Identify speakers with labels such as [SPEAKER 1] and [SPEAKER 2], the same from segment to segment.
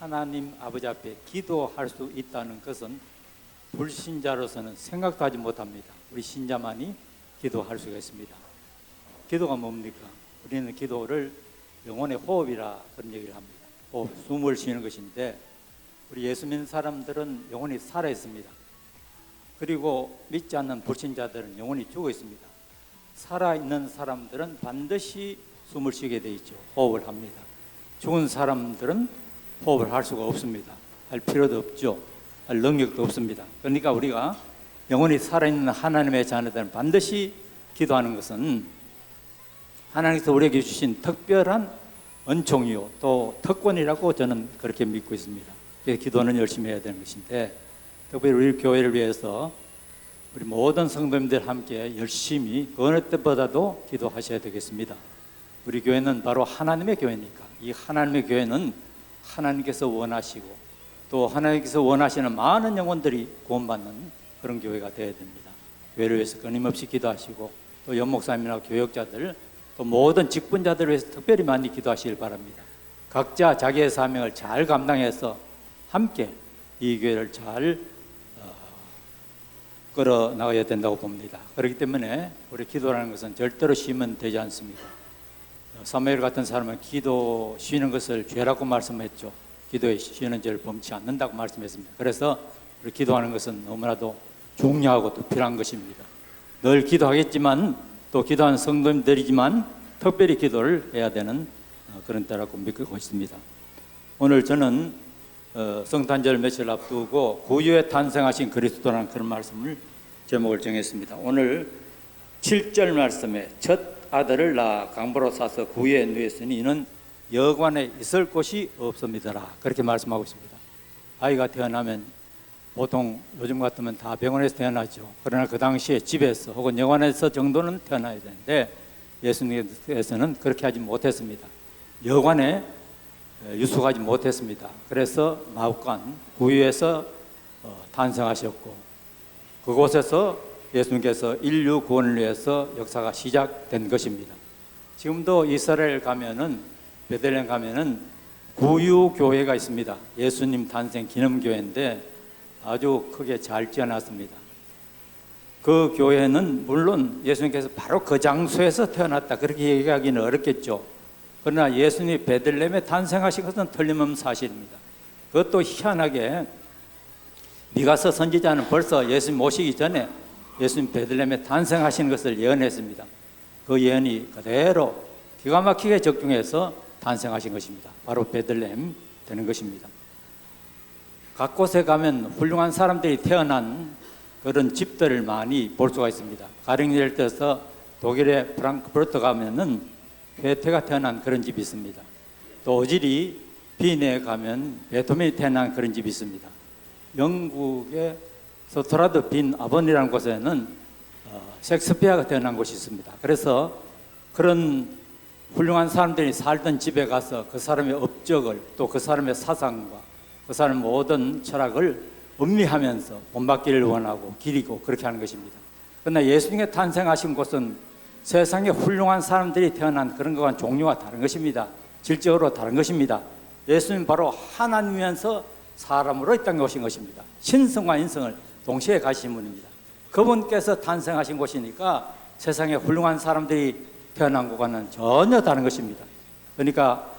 [SPEAKER 1] 하나님 아버지 앞에 기도할 수 있다는 것은 불신자로서는 생각도 하지 못합니다. 우리 신자만이 기도할 수가 있습니다. 기도가 뭡니까? 우리는 기도를 영혼의 호흡이라 그런 얘기를 합니다. 호흡, 숨을 쉬는 것인데 우리 예수 믿는 사람들은 영혼이 살아 있습니다. 그리고 믿지 않는 불신자들은 영혼이 죽어 있습니다. 살아있는 사람들은 반드시 숨을 쉬게 돼 있죠. 호흡을 합니다. 죽은 사람들은 호흡을 할 수가 없습니다. 할 필요도 없죠. 할 능력도 없습니다. 그러니까 우리가 영혼이 살아있는 하나님의 자녀들은 반드시 기도하는 것은 하나님께서 우리에게 주신 특별한 은총이요 또 특권이라고 저는 그렇게 믿고 있습니다. 그래서 기도는 열심히 해야 되는 것인데 특별히 우리 교회를 위해서 우리 모든 성도님들 함께 열심히 그 어느 때보다도 기도하셔야 되겠습니다. 우리 교회는 바로 하나님의 교회니까 이 하나님의 교회는 하나님께서 원하시고 또 하나님께서 원하시는 많은 영혼들이 구원받는 그런 교회가 되어야 됩니다. 교회를 위해서 끊임없이 기도하시고 또 연목사님이나 교역자들 또 모든 직분자들을 위해서 특별히 많이 기도하시길 바랍니다. 각자 자기의 사명을 잘 감당해서 함께 이 교회를 잘 끌어나가야 된다고 봅니다. 그렇기 때문에 우리 기도라는 것은 절대로 쉬면 되지 않습니다. 사무엘 같은 사람은 기도 쉬는 것을 죄라고 말씀했죠. 기도에 쉬는 죄를 범치 않는다고 말씀했습니다. 그래서 우리 기도하는 것은 너무나도 중요하고 또 필요한 것입니다. 늘 기도하겠지만 또 기도하는 성도님들이지만 특별히 기도를 해야 되는 그런 때라고 믿고 있습니다. 오늘 저는 성탄절 며칠 앞두고 구유에 탄생하신 그리스도라는 그런 말씀을 제목을 정했습니다. 오늘 7절 말씀에 첫 아들을 낳아 강보로 사서 구유에 누였으니 이는 여관에 있을 곳이 없습니다라 그렇게 말씀하고 있습니다. 아이가 태어나면 보통 요즘 같으면 다 병원에서 태어나죠. 그러나 그 당시에 집에서 혹은 여관에서 정도는 태어나야 되는데 예수님께서는 그렇게 하지 못했습니다. 여관에 유숙하지 못했습니다. 그래서 마옥간 구유에서 탄생하셨고 그곳에서 예수님께서 인류 구원을 위해서 역사가 시작된 것입니다. 지금도 이스라엘 가면은 베들레헴 가면은 구유교회가 있습니다. 예수님 탄생 기념교회인데 아주 크게 잘 지어놨습니다. 그 교회는 물론 예수님께서 바로 그 장소에서 태어났다 그렇게 얘기하기는 어렵겠죠. 그러나 예수님이 베들레헴에 탄생하신 것은 틀림없는 사실입니다. 그것도 희한하게 미가서 선지자는 벌써 예수님 모시기 전에 예수님 베들레헴에 탄생하신 것을 예언했습니다. 그 예언이 그대로 기가 막히게 적중해서 탄생하신 것입니다. 바로 베들레헴 되는 것입니다. 각 곳에 가면 훌륭한 사람들이 태어난 그런 집들을 많이 볼 수가 있습니다. 가령 예를 들어서 독일의 프랑크푸르트 가면은 괴테가 태어난 그런 집이 있습니다. 또 오지리 빈에 가면 베토벤이 태어난 그런 집이 있습니다. 영국의 스토라드 빈 아본이라는 곳에는 셰익스피어가 태어난 곳이 있습니다. 그래서 그런 훌륭한 사람들이 살던 집에 가서 그 사람의 업적을 또 그 사람의 사상과 그 사람의 모든 철학을 음미하면서 본받기를 원하고 기리고 그렇게 하는 것입니다. 그러나 예수님의 탄생하신 곳은 세상에 훌륭한 사람들이 태어난 그런 것과는 종류가 다른 것입니다. 질적으로 다른 것입니다. 예수님 바로 하나님이면서 사람으로 이 땅에 오신 것입니다. 신성과 인성을 동시에 가신 분입니다. 그분께서 탄생하신 곳이니까 세상에 훌륭한 사람들이 태어난 것과는 전혀 다른 것입니다. 그러니까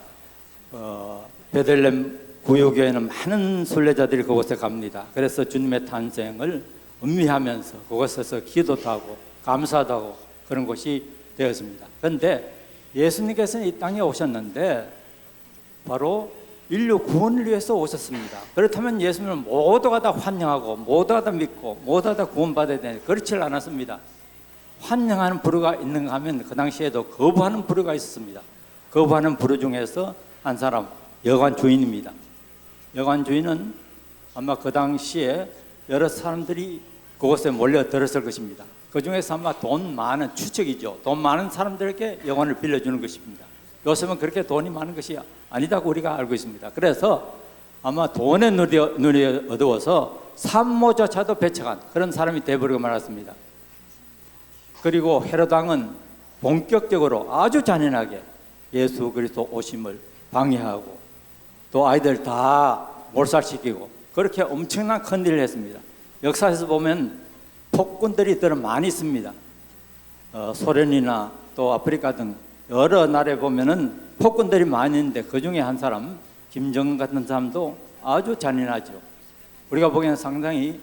[SPEAKER 1] 베들레헴 구유교회는 많은 순례자들이 그곳에 갑니다. 그래서 주님의 탄생을 음미하면서 그곳에서 기도도 하고 감사도 하고 그런 곳이 되었습니다. 그런데 예수님께서는 이 땅에 오셨는데 바로 인류 구원을 위해서 오셨습니다. 그렇다면 예수님을 모두가 다 환영하고 모두가 다 믿고 모두가 다 구원받아야 되는데 그렇지 않았습니다. 환영하는 부류가 있는가 하면 그 당시에도 거부하는 부류가 있었습니다. 거부하는 부류 중에서 한 사람 여관 주인입니다. 여관 주인은 아마 그 당시에 여러 사람들이 그곳에 몰려들었을 것입니다. 그 중에서 아마 돈 많은 추측이죠. 돈 많은 사람들에게 여관을 빌려주는 것입니다. 요즘은 그렇게 돈이 많은 것이 아니다고 우리가 알고 있습니다. 그래서 아마 돈의 눈이 어두워서 산모조차도 배척한 그런 사람이 되어버리고 말았습니다. 그리고 헤롯 왕은 본격적으로 아주 잔인하게 예수 그리스도 오심을 방해하고 또 아이들 다 몰살시키고 그렇게 엄청난 큰 일을 했습니다. 역사에서 보면 폭군들이 더 많이 있습니다. 소련이나 또 아프리카 등 여러 나라에 보면은 폭군들이 많이 있는데 그 중에 한 사람 김정은 같은 사람도 아주 잔인하죠. 우리가 보기에는 상당히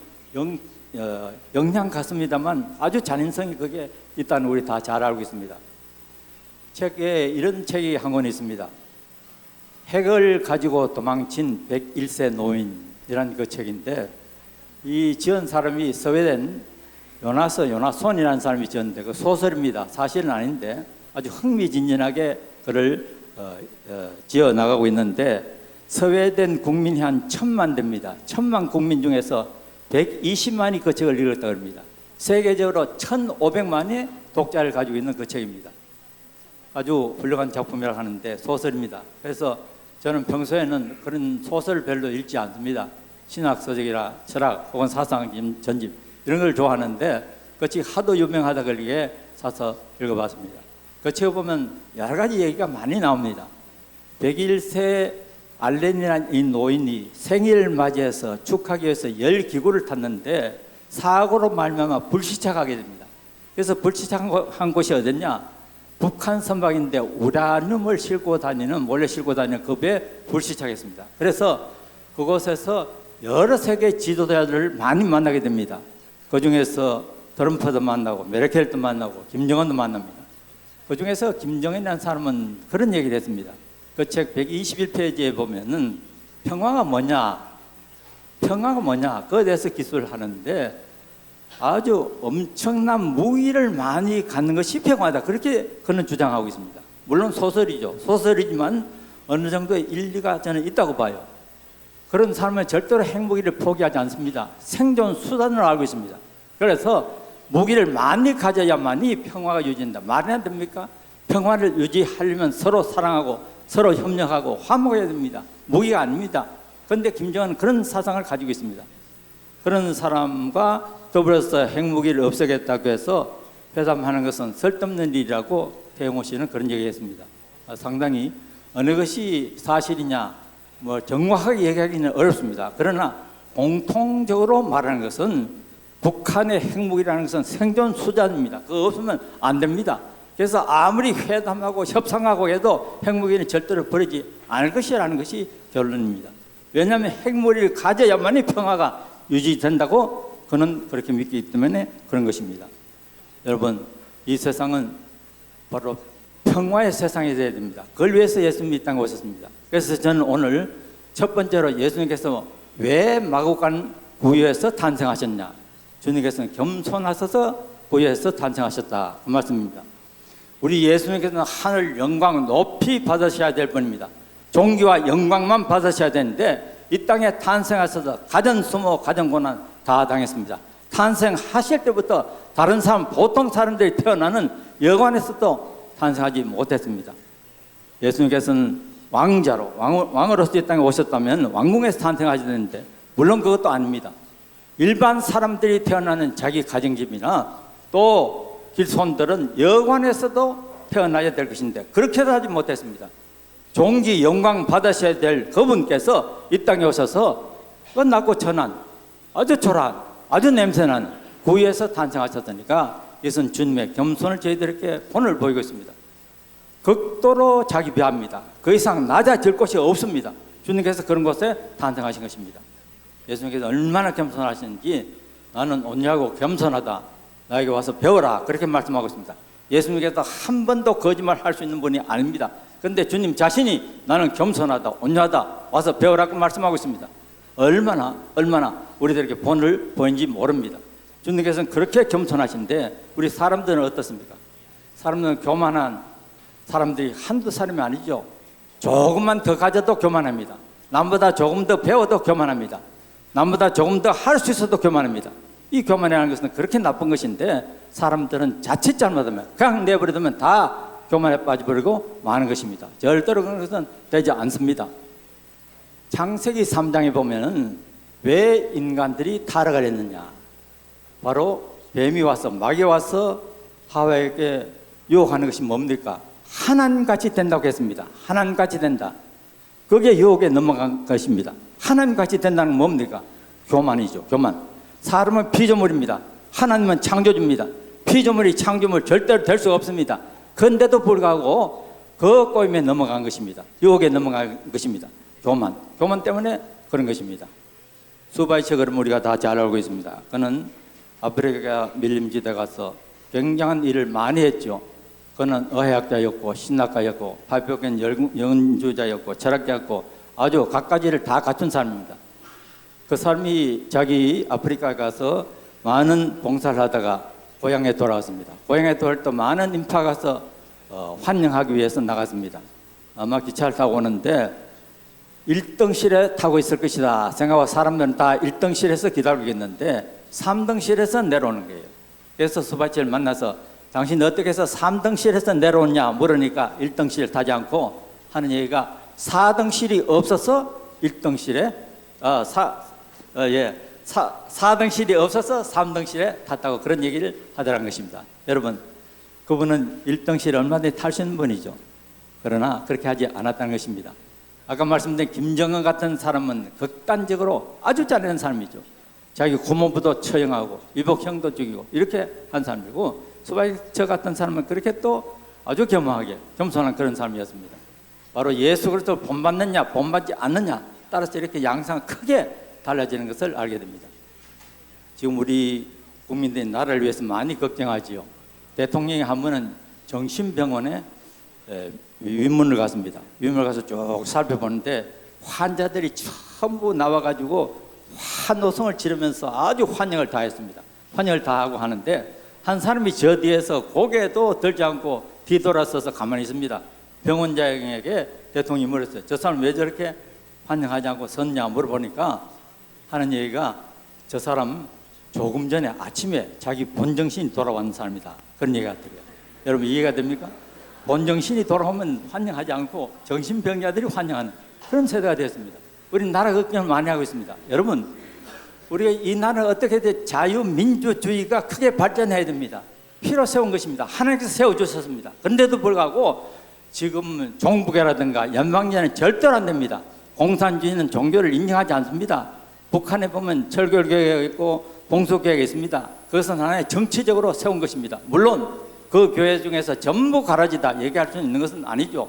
[SPEAKER 1] 영양 같습니다만 아주 잔인성이 그게 있다는 우리 다 잘 알고 있습니다. 책에 이런 책이 한 권 있습니다. 핵을 가지고 도망친 101세 노인이라는 그 책인데 이 지은 사람이 스웨덴 요나손이라는 사람이 지었는데 그 소설입니다. 사실은 아닌데 아주 흥미진진하게 그를 지어 나가고 있는데 스웨덴 국민이 한 1,000만 됩니다. 1,000만 국민 중에서 120만이 그 책을 읽었다고 합니다. 세계적으로 1,500만의 독자를 가지고 있는 그 책입니다. 아주 훌륭한 작품이라고 하는데 소설입니다. 그래서 저는 평소에는 그런 소설을 별로 읽지 않습니다. 신학 서적이나 철학 혹은 사상 전집 이런 걸 좋아하는데 그 책 하도 유명하다 그러기에 사서 읽어봤습니다. 그 책을 보면 여러 가지 얘기가 많이 나옵니다. 101세 알렌이라는 이 노인이 생일을 맞이해서 축하하기 위해서 열 기구를 탔는데 사고로 말미암아 불시착하게 됩니다. 그래서 불시착한 곳이 어딨냐? 북한 선박인데 우라늄을 몰래 싣고 다니는 그 배에 불시착했습니다. 그래서 그곳에서 여러 세계 지도자들을 많이 만나게 됩니다. 그 중에서 트럼프도 만나고 메르켈도 만나고 김정은도 만납니다. 그 중에서 김정은이라는 사람은 그런 얘기를 했습니다. 그 책 121페이지에 보면은 평화가 뭐냐? 그거에 대해서 기술을 하는데 아주 엄청난 무기를 많이 갖는 것이 평화다. 그렇게 그는 주장하고 있습니다. 물론 소설이죠. 소설이지만 어느 정도의 일리가 저는 있다고 봐요. 그런 사람은 절대로 핵무기를 포기하지 않습니다. 생존 수단으로 알고 있습니다. 그래서 무기를 많이 가져야만이 평화가 유지된다. 말이 안 됩니까? 평화를 유지하려면 서로 사랑하고 서로 협력하고 화목해야 됩니다. 무기가 아닙니다. 그런데 김정은은 그런 사상을 가지고 있습니다. 그런 사람과 더불어서 핵무기를 없애겠다고 해서 회담하는 것은 쓸데없는 일이라고 태영호 씨는 그런 얘기했습니다. 상당히 어느 것이 사실이냐 정확하게 얘기하기는 어렵습니다. 그러나 공통적으로 말하는 것은 북한의 핵무기라는 것은 생존 수단입니다. 그거 없으면 안 됩니다. 그래서 아무리 회담하고 협상하고 해도 핵무기는 절대로 버리지 않을 것이라는 것이 결론입니다. 왜냐하면 핵무기를 가져야만이 평화가 유지된다고 그는 그렇게 믿기 때문에 그런 것입니다. 여러분, 이 세상은 바로 평화의 세상이 되어야 됩니다. 그걸 위해서 예수님이 이 땅에 오셨습니다. 그래서 저는 오늘 첫 번째로 예수님께서 왜 마구간 구유에서 탄생하셨냐? 주님께서는 겸손하셔서 구유에서 탄생하셨다. 그 말씀입니다. 우리 예수님께서는 하늘 영광 높이 받으셔야 될 분입니다. 존귀와 영광만 받으셔야 되는데 이 땅에 탄생하셔서 가전 수모, 가전 고난 다 당했습니다. 탄생하실 때부터 다른 사람, 보통 사람들이 태어나는 여관에서도 탄생하지 못했습니다. 예수님께서는 왕자로, 왕으로서 이 땅에 오셨다면 왕궁에서 탄생하셔야 되는데 물론 그것도 아닙니다. 일반 사람들이 태어나는 자기 가정집이나 또 길손들은 여관에서도 태어나야 될 것인데 그렇게도 하지 못했습니다. 존귀 영광 받으셔야 될 그분께서 이 땅에 오셔서 낮고 천한 아주 초라한 아주 냄새난 구유에서 탄생하셨으니까 이것은 주님의 겸손을 저희들에게 본을 보이고 있습니다. 극도로 자기 비하입니다. 그 이상 낮아질 곳이 없습니다. 주님께서 그런 곳에 탄생하신 것입니다. 예수님께서 얼마나 겸손하시는지 나는 온유하고 겸손하다. 나에게 와서 배워라. 그렇게 말씀하고 있습니다. 예수님께서 한 번도 거짓말할 수 있는 분이 아닙니다. 그런데 주님 자신이 나는 겸손하다, 온유하다. 와서 배우라고 말씀하고 있습니다. 얼마나 우리들에게 본을 보인지 모릅니다. 주님께서는 그렇게 겸손하신데 우리 사람들은 어떻습니까? 사람들은 교만한 사람들이 한두 사람이 아니죠. 조금만 더 가져도 교만합니다. 남보다 조금 더 배워도 교만합니다. 남보다 조금 더 할 수 있어도 교만합니다. 이 교만이라는 것은 그렇게 나쁜 것인데 사람들은 자칫 잘못하면 그냥 내버려두면 다 교만에 빠져버리고 마는 것입니다. 절대로 그런 것은 되지 않습니다. 창세기 3장에 보면은 왜 인간들이 타락을 했느냐? 바로 뱀이 와서 마귀 와서 하와에게 유혹하는 것이 뭡니까? 하나님같이 된다고 했습니다. 하나님같이 된다. 그게 유혹에 넘어간 것입니다. 하나님같이 된다는 건 뭡니까? 교만이죠. 교만. 사람은 피조물입니다. 하나님은 창조주입니다. 피조물이 창조물 절대로 될 수가 없습니다. 그런데도 불구하고 그 꼬임에 넘어간 것입니다. 유혹에 넘어간 것입니다. 교만. 교만 때문에 그런 것입니다. 수바이처 그럼 우리가 다 잘 알고 있습니다. 그는 아프리카 밀림지대 가서 굉장한 일을 많이 했죠. 그는 의학자였고 신학가였고 발표된 연주자였고 철학자였고 아주 갖가지를 다 갖춘 사람입니다. 그 사람이 자기 아프리카에 가서 많은 봉사를 하다가 고향에 돌아왔습니다. 고향에 돌아올 때 많은 인파가 가서 환영하기 위해서 나갔습니다. 아마 기차를 타고 오는데 1등실에 타고 있을 것이다 생각하고 사람들은 다 1등실에서 기다리겠는데 3등실에서 내려오는 거예요. 그래서 수바치를 만나서 당신 어떻게 해서 3등실에서 내려오냐 물으니까 1등실 타지 않고 하는 얘기가 4등실이 없어서 1등실에 4등실이 없어서 3등실에 탔다고 그런 얘기를 하더라는 것입니다. 여러분, 그분은 1등실에 얼마든지 탈 수 있는 분이죠. 그러나 그렇게 하지 않았다는 것입니다. 아까 말씀드린 김정은 같은 사람은 극단적으로 아주 잘하는 사람이죠. 자기 고모부도 처형하고 위복형도 죽이고 이렇게 한 사람이고, 수바이처 같은 사람은 그렇게 또 아주 겸허하게 겸손한 그런 사람이었습니다. 바로 예수 그리스도를 본받느냐 본받지 않느냐 따라서 이렇게 양상이 크게 달라지는 것을 알게 됩니다. 지금 우리 국민들이 나라를 위해서 많이 걱정하지요. 대통령이 한 번은 정신병원에 위문을 갔습니다. 위문을 가서 쭉 살펴보는데 환자들이 전부 나와가지고 환호성을 지르면서 아주 환영을 다 했습니다. 환영을 다 하고 하는데 한 사람이 저 뒤에서 고개도 들지 않고 뒤돌아서서 가만히 있습니다. 병원장에게 대통령이 물었어요. 저 사람 왜 저렇게 환영하지 않고 섰냐 물어보니까 하는 얘기가 저 사람 조금 전에 아침에 자기 본정신이 돌아왔는 사람이다. 그런 얘기가 들려요. 여러분 이해가 됩니까? 본정신이 돌아오면 환영하지 않고 정신병자들이 환영하는 그런 세대가 되었습니다. 우리는 나라 걱정을 많이 하고 있습니다. 여러분, 우리가 이 나라를 어떻게든 자유민주주의가 크게 발전해야 됩니다. 피로 세운 것입니다. 하나님께서 세워주셨습니다. 그런데도 불구하고 지금 종북이라든가 연방제는 절대로 안 됩니다. 공산주의는 종교를 인정하지 않습니다. 북한에 보면 철교교회가 있고 봉수교회가 있습니다. 그것은 하나의 정치적으로 세운 것입니다. 물론 그 교회 중에서 전부 가라지다 얘기할 수 있는 것은 아니죠.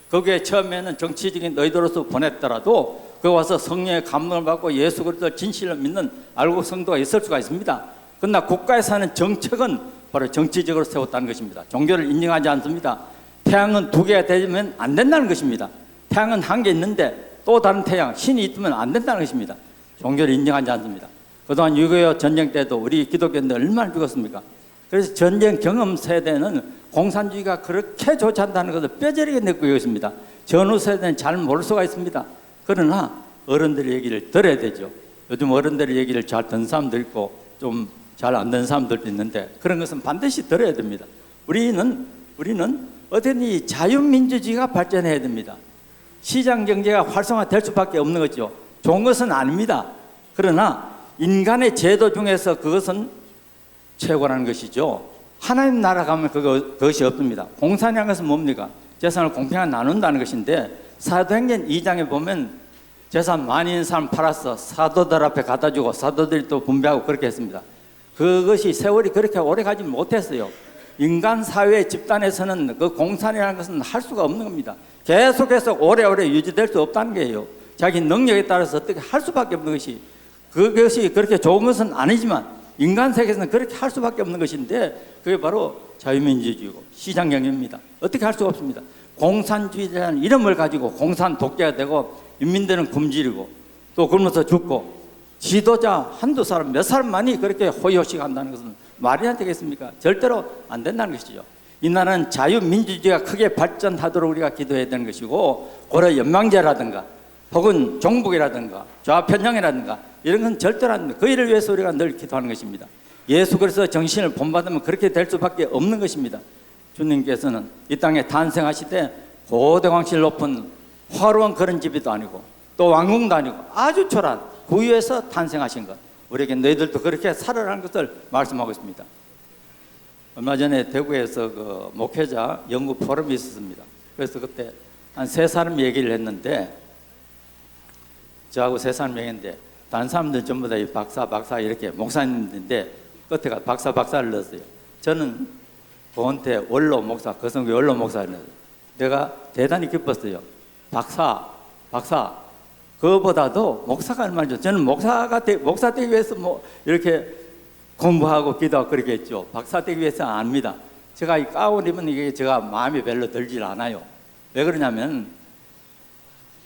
[SPEAKER 1] 거기에 처음에는 정치적인 의도로서 보냈더라도 그 와서 성령의 감동을 받고 예수 그리스도를 진실로 믿는 알고 성도가 있을 수가 있습니다. 그러나 국가에서 하는 정책은 바로 정치적으로 세웠다는 것입니다. 종교를 인정하지 않습니다. 태양은 두 개가 되면 안 된다는 것입니다. 태양은 한 개 있는데 또 다른 태양, 신이 있으면 안 된다는 것입니다. 종교를 인정하지 않습니다. 그동안 6.25 전쟁 때도 우리 기독교인들 얼마나 죽었습니까? 그래서 전쟁 경험 세대는 공산주의가 그렇게 좋지 않다는 것을 뼈저리게 느끼고 있습니다. 전후 세대는 잘 모를 수가 있습니다. 그러나 어른들의 얘기를 들어야 되죠. 요즘 어른들의 얘기를 잘 듣는 사람도 있고 좀 잘 안 듣는 사람들도 있는데 그런 것은 반드시 들어야 됩니다. 우리는 어떻게든 자유민주주의가 발전해야 됩니다. 시장 경제가 활성화될 수밖에 없는 거죠. 좋은 것은 아닙니다. 그러나 인간의 제도 중에서 그것은 최고라는 것이죠. 하나님 나라 가면 그것이 없습니다. 공산이라는 것은 뭡니까? 재산을 공평하게 나눈다는 것인데 사도행전 2장에 보면 재산 많이 있는 사람 팔아서 사도들 앞에 갖다 주고 사도들이 또 분배하고 그렇게 했습니다. 그것이 세월이 그렇게 오래 가지 못했어요. 인간 사회 집단에서는 그 공산이라는 것은 할 수가 없는 겁니다. 계속해서 오래오래 유지될 수 없다는 거예요. 자기 능력에 따라서 어떻게 할 수밖에 없는 것이, 그것이 그렇게 좋은 것은 아니지만 인간 세계에서는 그렇게 할 수밖에 없는 것인데 그게 바로 자유민주주의고 시장경제입니다. 어떻게 할 수가 없습니다. 공산주의라는 이름을 가지고 공산 독재가 되고 인민들은 굶주리고 또 굶어서 죽고 지도자 한두 사람 몇 사람만이 그렇게 호의호식 한다는 것은 말이 안 되겠습니까? 절대로 안 된다는 것이죠. 이 나라는 자유민주주의가 크게 발전하도록 우리가 기도해야 되는 것이고 고려 연방제라든가 혹은 종북이라든가 좌편향이라든가 이런 건 절대로 안 됩니다. 그 일을 위해서 우리가 늘 기도하는 것입니다. 예수 그리스도 정신을 본받으면 그렇게 될 수밖에 없는 것입니다. 주님께서는 이 땅에 탄생하시되 고대광실 높은 화려한 그런 집이도 아니고 또 왕궁도 아니고 아주 초라한 구유에서 탄생하신 것, 우리에게 너희들도 그렇게 살아라는 것을 말씀하고 있습니다. 얼마 전에 대구에서 그 목회자 연구 포럼이 있었습니다. 그래서 그때 한 세 사람 얘기를 했는데 저하고 세 사람명인데 다른 사람들 전부 다 박사 이렇게 목사님인데 끝에가 박사를 넣었어요. 저는 보은태 원로 목사, 거성교 원로 목사였는데 내가 대단히 기뻤어요. 박사 그거보다도 목사가 얼마나 좋죠. 저는 목사 되기 위해서 뭐 이렇게 공부하고 기도하고 그렇게 했죠. 박사 되기 위해서는 아닙니다. 제가 이 가운 입은 이게 제가 마음에 별로 들질 않아요. 왜 그러냐면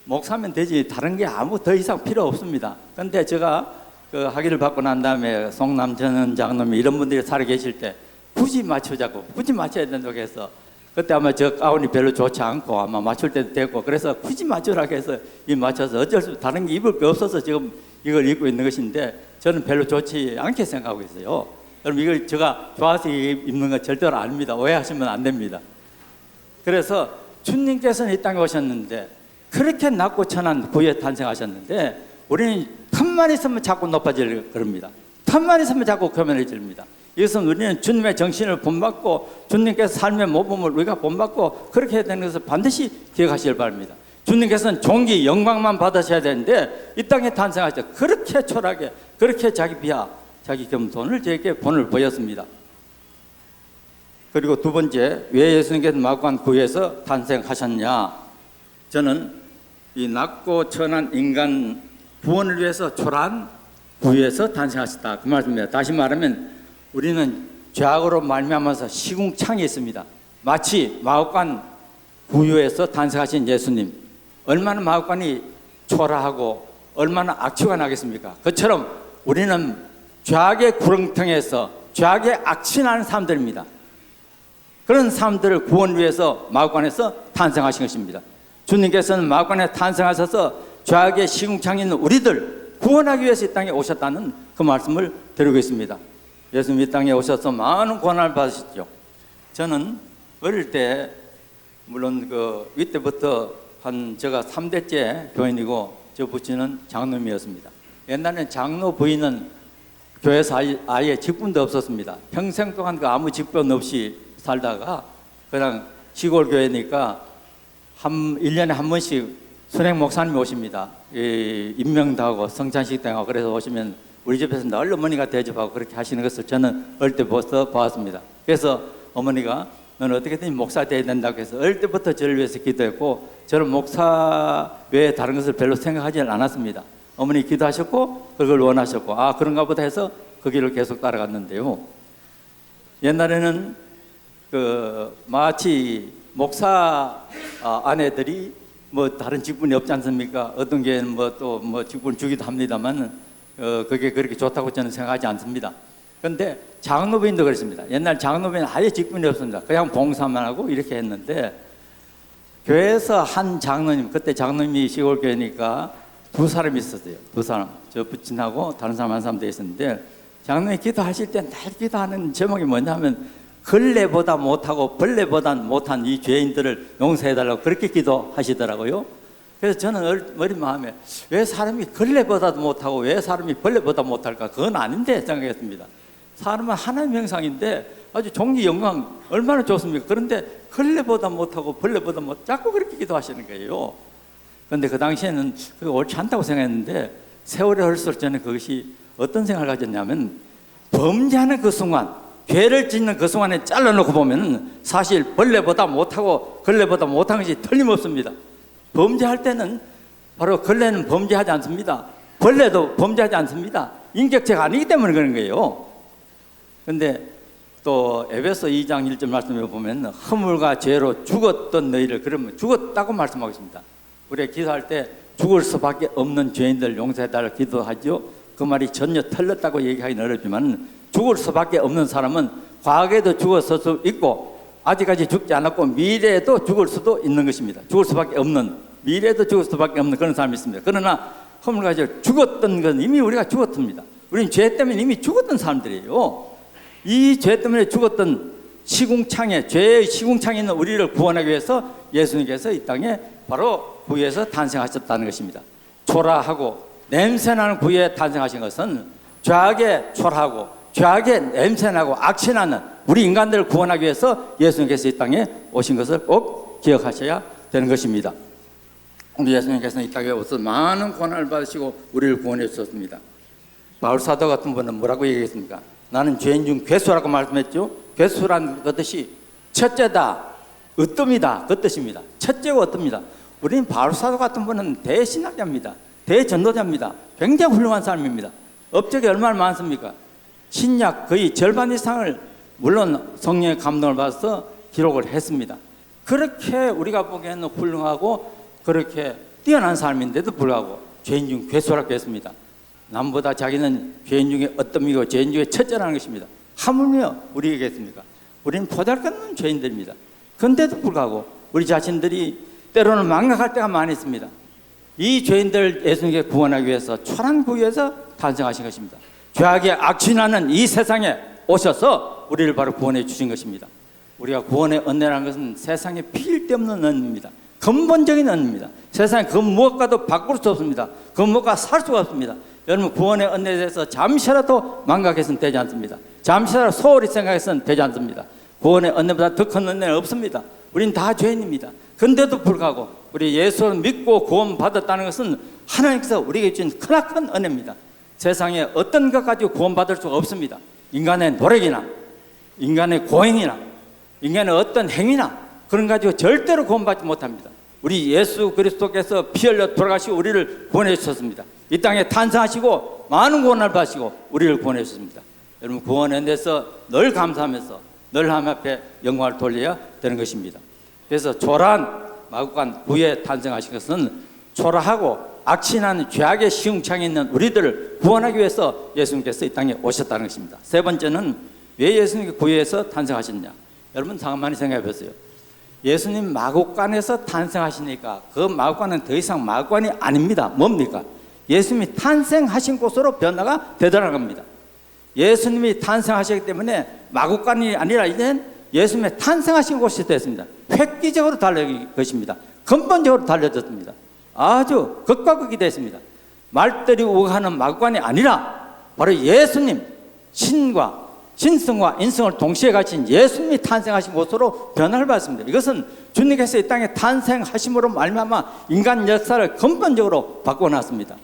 [SPEAKER 1] 목사면 되지 다른 게 아무 더 이상 필요 없습니다. 근데 제가 그 학위를 받고 난 다음에 송남전 장로님 이런 분들이 살아 계실 때 굳이 맞춰야 된다고 해서 그때 아마 저 가운이 별로 좋지 않고 아마 맞출 때도 됐고 그래서 굳이 맞추라고 해서 이 맞춰서 어쩔 수 다른 게 입을 게 없어서 지금 이걸 입고 있는 것인데 저는 별로 좋지 않게 생각하고 있어요. 여러분 이걸 제가 좋아서 입는 거 절대로 아닙니다. 오해하시면 안 됩니다. 그래서 주님께서는 이 땅에 오셨는데 그렇게 낮고 천한 부에 탄생하셨는데 우리는 틈만 있으면 자꾸 높아질 겁니다. 틈만 있으면 자꾸 교만해집니다. 이것은 우리는 주님의 정신을 본받고 주님께서 삶의 모범을 우리가 본받고 그렇게 해야 되는 것을 반드시 기억하시길 바랍니다. 주님께서는 존귀 영광만 받으셔야 되는데 이 땅에 탄생하셔서 그렇게 초라하게 그렇게 자기 비하 자기 겸손을 저에게 본을 보였습니다. 그리고 두 번째, 왜 예수님께서 마구간 구에서 탄생하셨냐? 저는 이 낮고 천한 인간 구원을 위해서 초라한 구에서 탄생하셨다 그 말씀입니다. 다시 말하면 우리는 죄악으로 말미암아서 시궁창이 있습니다. 마치 마구간 구유에서 탄생하신 예수님 얼마나 마구간이 초라하고 얼마나 악취가 나겠습니까? 그처럼 우리는 죄악의 구렁텅이에서 죄악의 악취나는 사람들입니다. 그런 사람들을 구원을 위해서 마구간에서 탄생하신 것입니다. 주님께서는 마구간에 탄생하셔서 죄악의 시궁창에 있는 우리들 구원하기 위해서 이 땅에 오셨다는 그 말씀을 드리고 있습니다. 예수님 이 땅에 오셔서 많은 고난을 받으셨죠. 저는 어릴 때 물론 그 이때부터 제가 3대째 교인이고 저 부친은 장로님이었습니다. 옛날에는 장로 부인은 교회에서 아예 직분도 없었습니다. 평생 동안 그 아무 직분 없이 살다가 그냥 시골 교회니까 1년에 한 번씩 순행 목사님이 오십니다. 임명도 하고 성찬식 당하고 그래서 오시면 우리 집에서 늘 어머니가 대접하고 그렇게 하시는 것을 저는 어릴 때부터 보았습니다. 그래서 어머니가 너는 어떻게든 목사 돼야 된다고 해서 어릴 때부터 저를 위해서 기도했고 저는 목사 외에 다른 것을 별로 생각하지는 않았습니다. 어머니 기도하셨고 그걸 원하셨고 그런가 보다 해서 그 길을 계속 따라갔는데요. 옛날에는 마치 목사 아내들이 뭐 다른 직분이 없지 않습니까? 어떤 교회는 또 직분 주기도 합니다만 그게 그렇게 좋다고 저는 생각하지 않습니다. 그런데 장로부인도 그렇습니다. 옛날 장로부인은 아예 직분이 없습니다. 그냥 봉사만 하고 이렇게 했는데 교회에서 한 장로님, 그때 장로님이 시골 교회니까 두 사람이 있었어요. 두 사람, 저 부친하고 다른 사람 한 사람 돼 있었는데 장로님 기도하실 때 날 기도하는 제목이 뭐냐면 걸레보다 못하고 벌레보다 못한 이 죄인들을 용서해달라고 그렇게 기도하시더라고요. 그래서 저는 어린 마음에 왜 사람이 걸레보다도 못하고 왜 사람이 벌레보다 못할까? 그건 아닌데 생각했습니다. 사람은 하나님의 형상인데 아주 존귀 영광 얼마나 좋습니까? 그런데 걸레보다 못하고 벌레보다 자꾸 그렇게 기도하시는 거예요. 그런데 그 당시에는 그게 옳지 않다고 생각했는데 세월이 흘러서 저는 그것이 어떤 생각을 가졌냐면 범죄하는 그 순간 죄를 짓는 그 순간에 잘라놓고 보면 사실 벌레보다 못하고 걸레보다 못한 것이 틀림없습니다. 범죄할 때는 바로 걸레는 범죄하지 않습니다. 벌레도 범죄하지 않습니다. 인격체가 아니기 때문에 그런 거예요. 그런데 또 에베소 2장 1절 말씀에 보면 허물과 죄로 죽었던 너희를 그러면 죽었다고 말씀하고 있습니다. 우리가 기도할 때 죽을 수밖에 없는 죄인들 용서해달라고 기도하죠. 그 말이 전혀 틀렸다고 얘기하기는 어렵지만 죽을 수밖에 없는 사람은 과거에도 죽었을 수 있고 아직까지 죽지 않았고 미래에도 죽을 수도 있는 것입니다. 죽을 수밖에 없는, 미래에도 죽을 수밖에 없는 그런 사람이 있습니다. 그러나 허물과 죄로 죽었던 건 이미 우리가 죽었습니다. 우리는 죄 때문에 이미 죽었던 사람들이에요. 이 죄 때문에 죽었던 시궁창에, 죄의 시궁창에 있는 우리를 구원하기 위해서 예수님께서 이 땅에 바로 구유에서 탄생하셨다는 것입니다. 초라하고 냄새나는 구유에 탄생하신 것은 죄악에 초라하고 죄악에 냄새나고 악취나는 우리 인간들을 구원하기 위해서 예수님께서 이 땅에 오신 것을 꼭 기억하셔야 되는 것입니다. 우리 예수님께서는 이 땅에 오셔서 많은 고난을 받으시고 우리를 구원해 주셨습니다. 바울 사도 같은 분은 뭐라고 얘기했습니까? 나는 죄인 중 괴수라고 말씀했죠. 괴수란 것이 첫째다, 으뜸이다, 그 뜻입니다. 첫째고 으뜸이다. 우리는 바울 사도 같은 분은 대신학자입니다. 대전도자입니다. 굉장히 훌륭한 사람입니다. 업적이 얼마나 많습니까? 신약 거의 절반 이상을 물론 성령의 감동을 받아서 기록을 했습니다. 그렇게 우리가 보기에는 훌륭하고 그렇게 뛰어난 사람인데도 불구하고 죄인 중 괴수라고 했습니다. 남보다 자기는 죄인 중에 어떤이고 죄인 중에 첫째라는 것입니다. 하물며 우리에게 했습니까? 우리는 보잘것없는 죄인들입니다. 그런데도 불구하고 우리 자신들이 때로는 망각할 때가 많이 있습니다. 이 죄인들 예수님께 구원하기 위해서 천한구유에서 탄생하신 것입니다. 죄악에 악취나는 이 세상에 오셔서 우리를 바로 구원해 주신 것입니다. 우리가 구원의 은혜라는 것은 세상에 필요 없는 은혜입니다. 근본적인 은혜입니다. 세상에 그 무엇과도 바꿀 수 없습니다. 그 무엇과 살 수가 없습니다. 여러분 구원의 은혜에 대해서 잠시라도 망각해서는 되지 않습니다. 잠시라도 소홀히 생각해서는 되지 않습니다. 구원의 은혜보다 더 큰 은혜는 없습니다. 우린 다 죄인입니다. 그런데도 불구하고 우리 예수를 믿고 구원받았다는 것은 하나님께서 우리에게 주신 크나큰 은혜입니다. 세상에 어떤 것 가지고 구원받을 수가 없습니다. 인간의 노력이나 인간의 고행이나 인간의 어떤 행위나 그런 거 가지고 절대로 구원받지 못합니다. 우리 예수 그리스도께서 피 흘려 돌아가시고 우리를 구원해 주셨습니다. 이 땅에 탄생하시고 많은 구원을 받으시고 우리를 구원해 주셨습니다. 여러분 구원에 대해서 늘 감사하면서 늘 하나님 앞에 영광을 돌려야 되는 것입니다. 그래서 초라한 마구간 구에 탄생하신 것은 초라하고 악취나는 죄악의 시궁창에 있는 우리들을 구원하기 위해서 예수님께서 이 땅에 오셨다는 것입니다. 세 번째는 왜 예수님이 구에서 탄생하셨냐? 여러분 가만히 생각해 보세요. 예수님 마구간에서 탄생하시니까 그 마구간은 더 이상 마구간이 아닙니다. 뭡니까? 예수님이 탄생하신 곳으로 변화가 되더라는 겁니다. 예수님이 탄생하셨기 때문에 마구간이 아니라 이제는 예수님의 탄생하신 곳이 됐습니다. 획기적으로 달라진 것입니다. 근본적으로 달라졌습니다. 아주 극과 극이 됐습니다. 말들이 오가는 마구간이 아니라 바로 예수님 신과 신성과 인성을 동시에 가진 예수님이 탄생하신 곳으로 변화를 받습니다. 이것은 주님께서 이 땅에 탄생하심으로 말미암아 인간 역사를 근본적으로 바꿔놨습니다.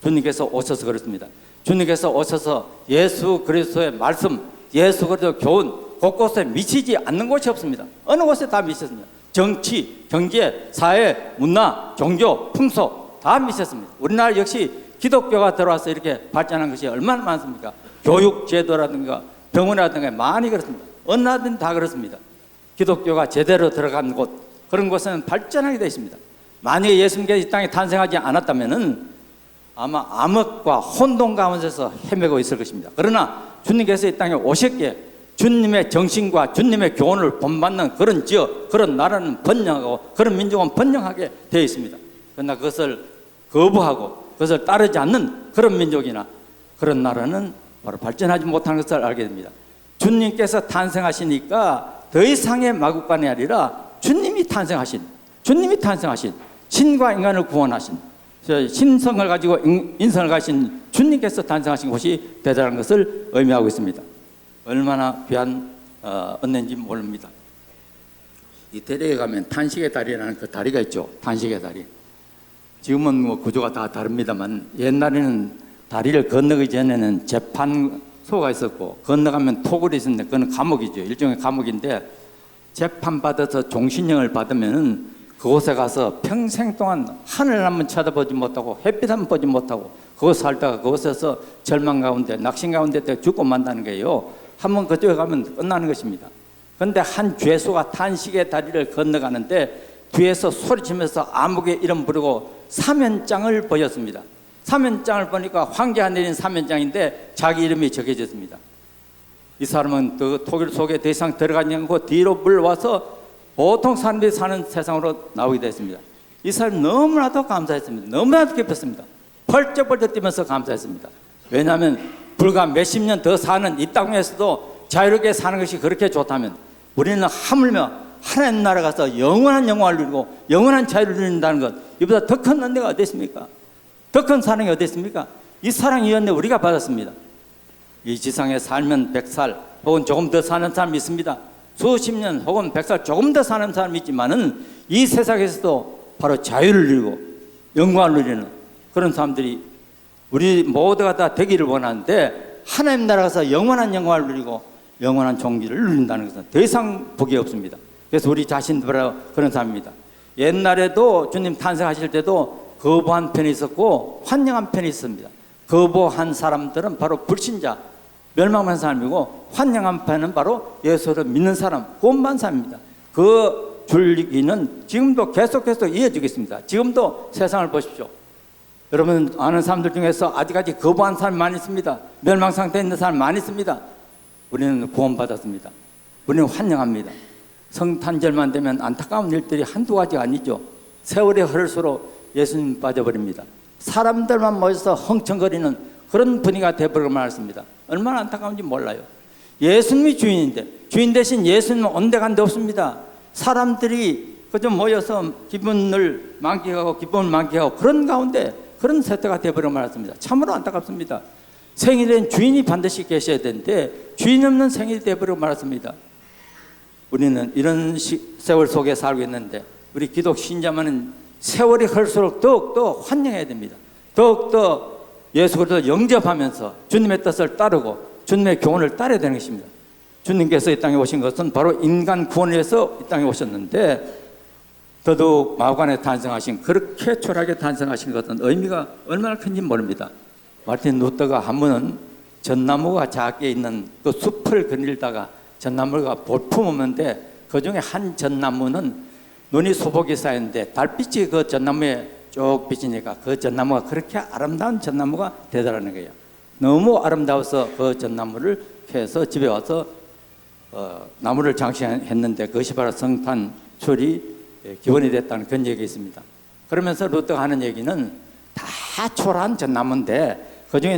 [SPEAKER 1] 주님께서 오셔서 그렇습니다. 주님께서 오셔서 예수 그리스도의 말씀, 예수 그리스도의 교훈 곳곳에 미치지 않는 곳이 없습니다. 어느 곳에 다 미쳤습니다. 정치, 경제, 사회, 문화, 종교, 풍속 다 미쳤습니다. 우리나라 역시 기독교가 들어와서 이렇게 발전한 것이 얼마나 많습니까? 교육 제도라든가 병원이라든가 많이 그렇습니다. 어느 나라든 다 그렇습니다. 기독교가 제대로 들어간 곳 그런 곳은 발전하게 되어 있습니다. 만약에 예수님께서 이 땅에 탄생하지 않았다면은 아마 암흑과 혼돈 가운데서 헤매고 있을 것입니다. 그러나 주님께서 이 땅에 오셨기에 주님의 정신과 주님의 교훈을 본받는 그런 지역, 그런 나라는 번영하고 그런 민족은 번영하게 되어 있습니다. 그러나 그것을 거부하고 그것을 따르지 않는 그런 민족이나 그런 나라는 바로 발전하지 못하는 것을 알게 됩니다. 주님께서 탄생하시니까 더 이상의 마구간이 아니라 주님이 탄생하신 신과 인간을 구원하신 신성을 가지고 인성을 가신 주님께서 탄생하신 곳이 되다는 것을 의미하고 있습니다. 얼마나 귀한 은혜인지 모릅니다. 이태리에 가면 탄식의 다리라는 그 다리가 있죠. 탄식의 다리. 지금은 뭐 구조가 다 다릅니다만 옛날에는 다리를 건너기 전에는 재판소가 있었고 건너가면 토굴이 있었는데 그건 감옥이죠. 일종의 감옥인데 재판받아서 종신형을 받으면 그곳에 가서 평생 동안 하늘 한번 쳐다보지 못하고 햇빛 한번 보지 못하고 그곳 살다가 그곳에서 절망 가운데 낙심 가운데 죽고 만다는 거예요. 한번 그쪽에 가면 끝나는 것입니다. 그런데 한 죄수가 탄식의 다리를 건너가는데 뒤에서 소리치면서 암흑의 이름 부르고 사면장을 보였습니다. 사면장을 보니까 황제가 내린 사면장인데 자기 이름이 적혀졌습니다. 이 사람은 그 독일 속에 더 이상 들어가지 않고 뒤로 물러와서 보통 사람들이 사는 세상으로 나오게 됐습니다. 이 사람이 너무나도 감사했습니다. 너무나도 기뻤습니다. 펄쩍펄쩍 뛰면서 감사했습니다. 왜냐하면 불과 몇십 년 더 사는 이 땅에서도 자유롭게 사는 것이 그렇게 좋다면 우리는 하물며 하나님 나라 가서 영원한 영광을 누리고 영원한 자유를 누린다는 것, 이보다 더 큰 은혜가 어디 있습니까? 더 큰 사랑이 어디 있습니까? 이 사랑이 은혜 우리가 받았습니다. 이 지상에 살면 100살 혹은 조금 더 사는 사람이 있습니다. 수십 년 혹은 100살 조금 더 사는 사람이 있지만은 이 세상에서도 바로 자유를 누리고 영광을 누리는 그런 사람들이 우리 모두가 다 되기를 원하는데, 하나님 나라에서 영원한 영광을 누리고 영원한 종기를 누린다는 것은 더 이상 복이 없습니다. 그래서 우리 자신도 바로 그런 사람입니다. 옛날에도 주님 탄생하실 때도 거부한 편이 있었고 환영한 편이 있습니다. 거부한 사람들은 바로 불신자, 멸망한 사람이고, 환영한 편은 바로 예수를 믿는 사람, 구원받은 사람입니다. 그 줄기는 지금도 계속해서 이어지고 있습니다. 지금도 세상을 보십시오. 여러분 아는 사람들 중에서 아직까지 거부한 사람이 많이 있습니다. 멸망 상태에 있는 사람이 많이 있습니다. 우리는 구원받았습니다. 우리는 환영합니다. 성탄절만 되면 안타까운 일들이 한두 가지가 아니죠. 세월이 흐를수록 예수님 빠져버립니다. 사람들만 모여서 흥청거리는 그런 분위기가 되어버리고 말았습니다. 얼마나 안타까운지 몰라요. 예수님이 주인인데, 주인 대신 예수님은 온데간데 없습니다. 사람들이 그저 모여서 기분을 만끽하고 그런 가운데 그런 세태가 되어버리고 말았습니다. 참으로 안타깝습니다. 생일엔 주인이 반드시 계셔야 되는데 주인 없는 생일이 되어버리고 말았습니다. 우리는 이런 세월 속에 살고 있는데, 우리 기독 신자만은 세월이 흘수록 더욱더 환영해야 됩니다. 더욱더 예수 그리스도를 영접하면서 주님의 뜻을 따르고 주님의 교훈을 따라야 되는 것입니다. 주님께서 이 땅에 오신 것은 바로 인간 구원을 위해서 이 땅에 오셨는데, 더더욱 마구간에 탄생하신, 그렇게 초라하게 탄생하신 것은 의미가 얼마나 큰지 모릅니다. 마르틴 루터가 한 번은 전나무가 작게 있는 그 숲을 거닐다가 전나무가 볼품었는데, 그 중에 한 전나무는 눈이 소복이 쌓였는데 달빛이 그 전나무에 쭉 비치니까 그 전나무가 그렇게 아름다운 전나무가 되더라는 거예요. 너무 아름다워서 그 전나무를 캐서 집에 와서 나무를 장식했는데, 그것이 바로 성탄절이 기원이 됐다는 그런 얘기가 있습니다. 그러면서 루터가 하는 얘기는, 다 초라한 전나무인데 그 중에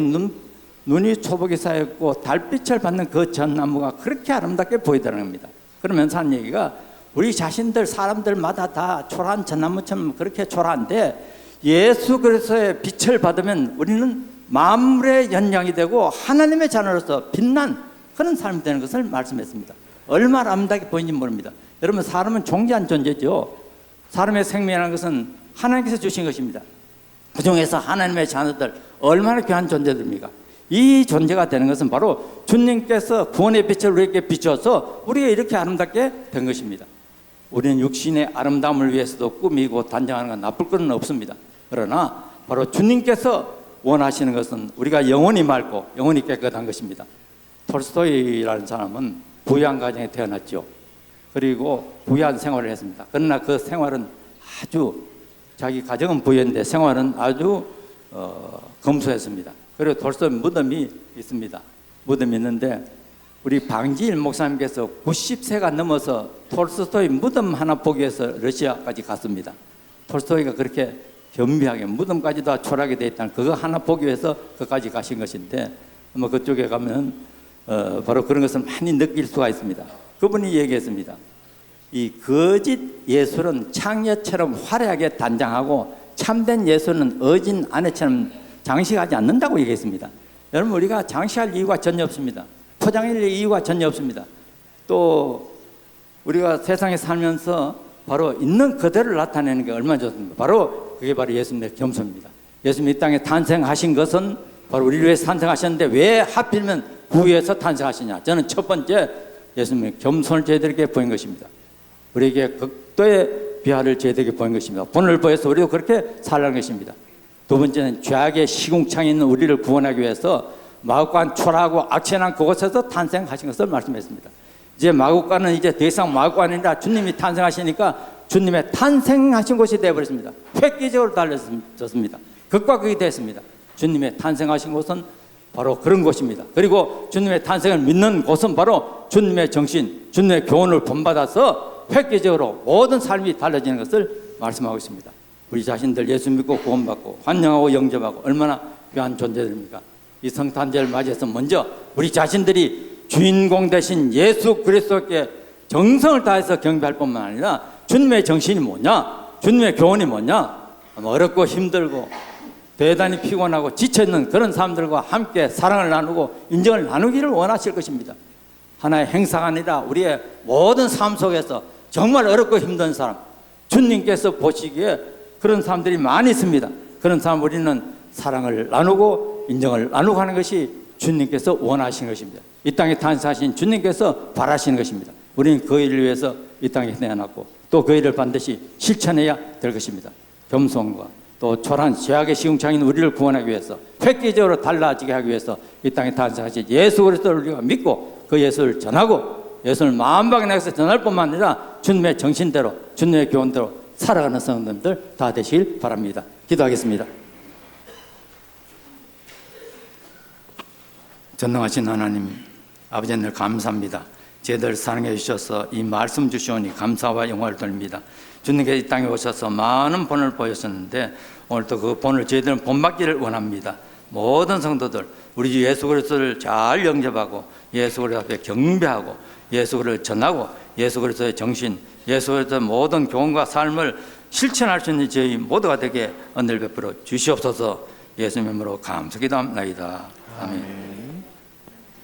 [SPEAKER 1] 눈이 초복이 쌓였고 달빛을 받는 그 전나무가 그렇게 아름답게 보이더라는 겁니다. 그러면서 하는 얘기가, 우리 자신들 사람들마다 다 초라한 전나무처럼 그렇게 초라한데, 예수 그리스도의 빛을 받으면 우리는 만물의 연장이 되고 하나님의 자녀로서 빛난 그런 사람이 되는 것을 말씀했습니다. 얼마나 아름답게 보이는지 모릅니다. 여러분, 사람은 존귀한 존재죠. 사람의 생명이라는 것은 하나님께서 주신 것입니다. 그 중에서 하나님의 자녀들 얼마나 귀한 존재들입니까? 이 존재가 되는 것은 바로 주님께서 구원의 빛을 우리에게 비춰서 우리가 이렇게 아름답게 된 것입니다. 우리는 육신의 아름다움을 위해서도 꾸미고 단장하는 건 나쁠 것은 없습니다. 그러나 바로 주님께서 원하시는 것은 우리가 영혼이 맑고 영혼이 깨끗한 것입니다. 톨스토이라는 사람은 부유한 가정에 태어났죠. 그리고 부유한 생활을 했습니다. 그러나 그 생활은 아주, 자기 가정은 부유했는데 생활은 아주 검소했습니다. 그리고 톨스토이 무덤이 있습니다. 무덤이 있는데, 우리 방지일 목사님께서 90세가 넘어서 톨스토이 무덤 하나 보기 위해서 러시아까지 갔습니다. 톨스토이가 그렇게 겸비하게 무덤까지도 초라하게 되어 있다는 그거 하나 보기 위해서 그까지 가신 것인데, 뭐 그쪽에 가면 바로 그런 것을 많이 느낄 수가 있습니다. 그분이 얘기했습니다. 이 거짓 예술은 창녀처럼 화려하게 단장하고 참된 예술은 어진 아내처럼 장식하지 않는다고 얘기했습니다. 여러분, 우리가 장식할 이유가 전혀 없습니다. 포장할 이유가 전혀 없습니다. 또 우리가 세상에 살면서 바로 있는 그대로를 나타내는 게 얼마나 좋습니까? 바로 그게 바로 예수님의 겸손입니다. 예수님 이 땅에 탄생하신 것은 바로 우리를 위해서 탄생하셨는데, 왜 하필이면 구유에서 탄생하시냐? 저는 첫 번째 예수님의 겸손을 저희들에게 보인 것입니다. 우리에게 극도의 비하를 저희들에게 보인 것입니다. 본을 보여서 우리도 그렇게 살라는 것입니다. 두 번째는 죄악의 시궁창에 있는 우리를 구원하기 위해서 마국간 초라하고 악천한 그곳에서 탄생하신 것을 말씀했습니다. 이제 마국간은 이제 더 이상 마국간이 아니라 주님이 탄생하시니까 주님의 탄생하신 곳이 되어버렸습니다. 획기적으로 달라졌습니다. 극과 극이 됐습니다. 주님의 탄생하신 곳은 바로 그런 곳입니다. 그리고 주님의 탄생을 믿는 곳은 바로 주님의 정신, 주님의 교훈을 본받아서 획기적으로 모든 삶이 달라지는 것을 말씀하고 있습니다. 우리 자신들 예수 믿고 구원받고 환영하고 영접하고 얼마나 귀한 존재들입니까? 이 성탄절 맞이해서 먼저 우리 자신들이 주인공 대신 예수 그리스도께 정성을 다해서 경배할 뿐만 아니라, 주님의 정신이 뭐냐, 주님의 교훈이 뭐냐, 어렵고 힘들고 대단히 피곤하고 지쳐있는 그런 사람들과 함께 사랑을 나누고 인정을 나누기를 원하실 것입니다. 하나의 행사가 아니라 우리의 모든 삶 속에서 정말 어렵고 힘든 사람, 주님께서 보시기에 그런 사람들이 많이 있습니다. 그런 사람 우리는 사랑을 나누고 인정을 나누고 하는 것이 주님께서 원하시는 것입니다. 이 땅에 탄생하신 주님께서 바라시는 것입니다. 우리는 그 일을 위해서 이 땅에 태어났고 또 그 일을 반드시 실천해야 될 것입니다. 겸손과 또 초라한 죄악의 시궁창인 우리를 구원하기 위해서 획기적으로 달라지게 하기 위해서 이 땅에 탄생하신 예수 그리스도를 우리가 믿고 그 예수를 전하고 예수를 마음밖에 내서 전할 뿐만 아니라 주님의 정신대로 주님의 교훈대로 살아가는 성도님들 다 되시길 바랍니다. 기도하겠습니다. 전능하신 하나님, 아버지 하늘 감사합니다. 저희들 사랑해 주셔서 이 말씀 주시오니 감사와 영광을 돌립니다. 주님께서 이 땅에 오셔서 많은 본을 보였었는데 오늘도 그 본을 저희들은 본받기를 원합니다. 모든 성도들 우리 주 예수 그리스도를 잘 영접하고 예수 그리스도 앞에 경배하고 예수 그리스도를 전하고 예수 그리스도의 정신, 예수 그리스도의 모든 교훈과 삶을 실천할 수 있는 저희 모두가 되게 은혜를 베풀어 주시옵소서. 예수님으로 감사기도합니다. 아멘.